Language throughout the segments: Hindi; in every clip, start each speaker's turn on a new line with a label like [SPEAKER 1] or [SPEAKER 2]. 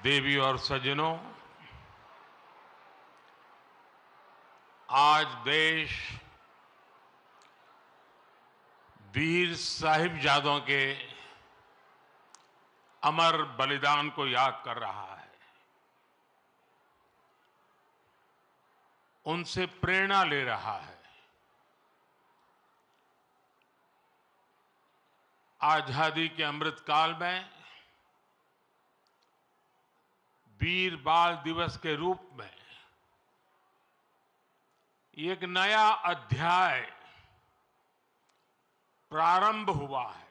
[SPEAKER 1] देवी और सज्जनों, आज देश वीर साहिबजादों के अमर बलिदान को याद कर रहा है। उनसे प्रेरणा ले रहा है। आजादी के अमृत काल में वीर बाल दिवस के रूप में एक नया अध्याय प्रारंभ हुआ है।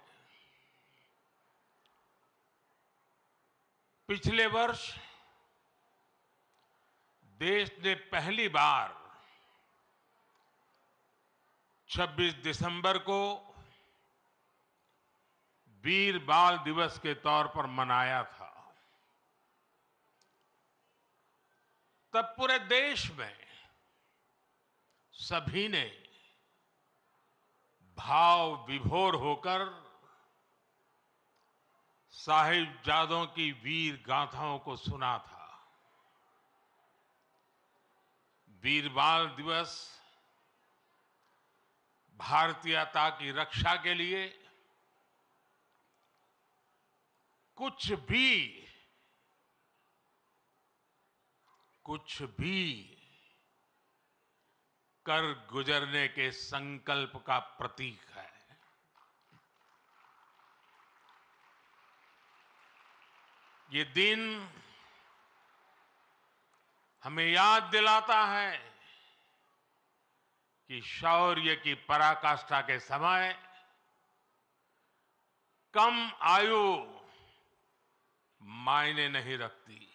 [SPEAKER 1] पिछले वर्ष देश ने पहली बार 26 दिसंबर को वीर बाल दिवस के तौर पर मनाया था। तब पूरे देश में सभी ने भाव विभोर होकर साहिबजादों की वीर गाथाओं को सुना था। वीर बाल दिवस भारतीयता की रक्षा के लिए कुछ भी कर गुजरने के संकल्प का प्रतीक है। ये दिन हमें याद दिलाता है कि शौर्य की पराकाष्ठा के समय कम आयु मायने नहीं रखती।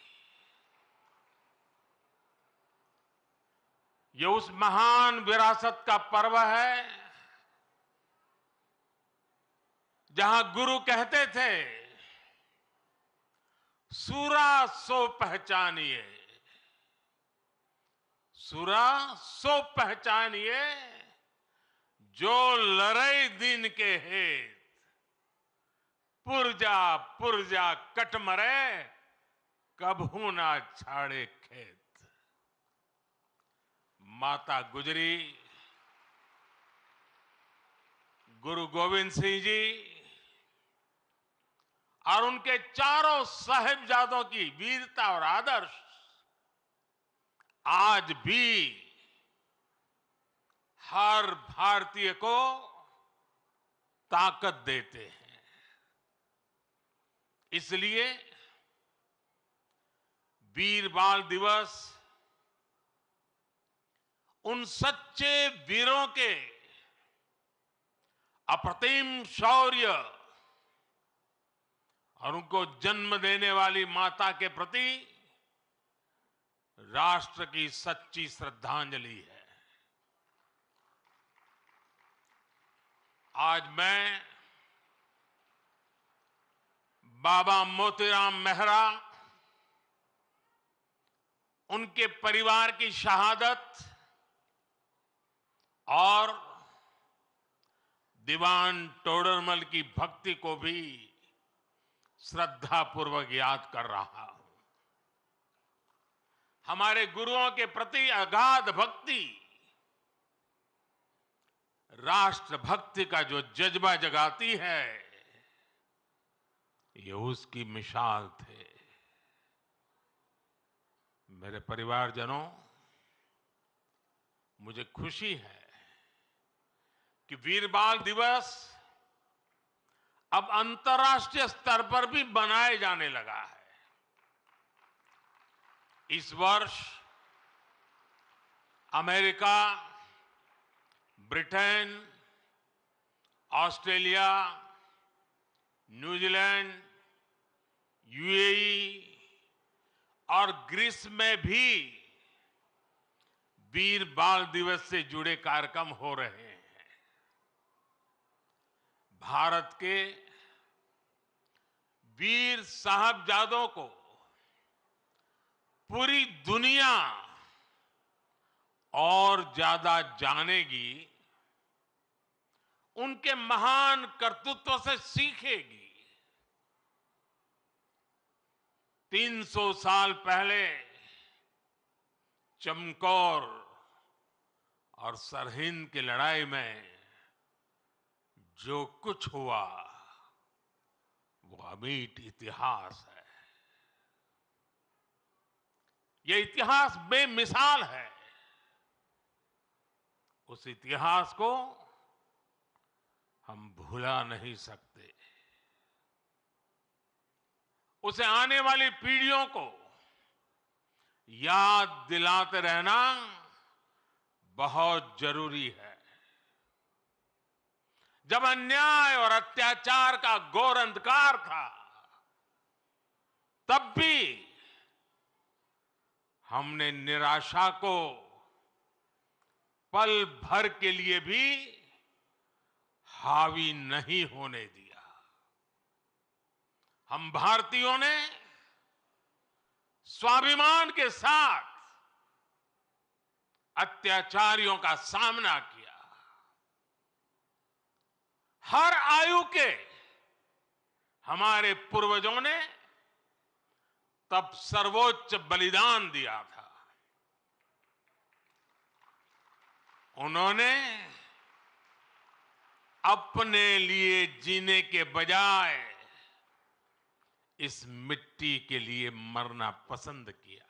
[SPEAKER 1] ये उस महान विरासत का पर्व है जहां गुरु कहते थे, सूरा सो पहचानिए, सूरा सो पहचानिए, जो लड़ई दिन के हेत, पुरजा पुरजा कट मरे, कभू ना छाड़े खेत। माता गुजरी, गुरु गोविंद सिंह जी और उनके चारों साहिबजादों की वीरता और आदर्श आज भी हर भारतीय को ताकत देते हैं। इसलिए वीर बाल दिवस उन सच्चे वीरों के अप्रतिम शौर्य और उनको जन्म देने वाली माता के प्रति राष्ट्र की सच्ची श्रद्धांजलि है। आज मैं बाबा मोतीराम मेहरा, उनके परिवार की शहादत और दीवान टोडरमल की भक्ति को भी श्रद्धापूर्वक याद कर रहा हूं। हमारे गुरुओं के प्रति अगाध भक्ति राष्ट्र भक्ति का जो जज्बा जगाती है, ये उसकी मिसाल थे। मेरे परिवारजनों, मुझे खुशी है कि वीर बाल दिवस अब अंतर्राष्ट्रीय स्तर पर भी मनाए जाने लगा है। इस वर्ष America, Britain, Australia, New Zealand, UAE और ग्रीस में भी वीर बाल दिवस से जुड़े कार्यक्रम हो रहे हैं। भारत के वीर साहिबजादों को पूरी दुनिया और ज्यादा जानेगी, उनके महान कर्तृत्व से सीखेगी। 300 साल पहले चमकौर और सरहिंद की लड़ाई में जो कुछ हुआ वो अमिट इतिहास है। ये इतिहास बेमिसाल है। उस इतिहास को हम भुला नहीं सकते। उसे आने वाली पीढ़ियों को याद दिलाते रहना बहुत जरूरी है। जब अन्याय और अत्याचार का घोर अंधकार था, तब भी हमने निराशा को पल भर के लिए भी हावी नहीं होने दिया। हम भारतीयों ने स्वाभिमान के साथ अत्याचारियों का सामना किया। हर आयु के हमारे पूर्वजों ने तब सर्वोच्च बलिदान दिया था। उन्होंने अपने लिए जीने के बजाय इस मिट्टी के लिए मरना पसंद किया।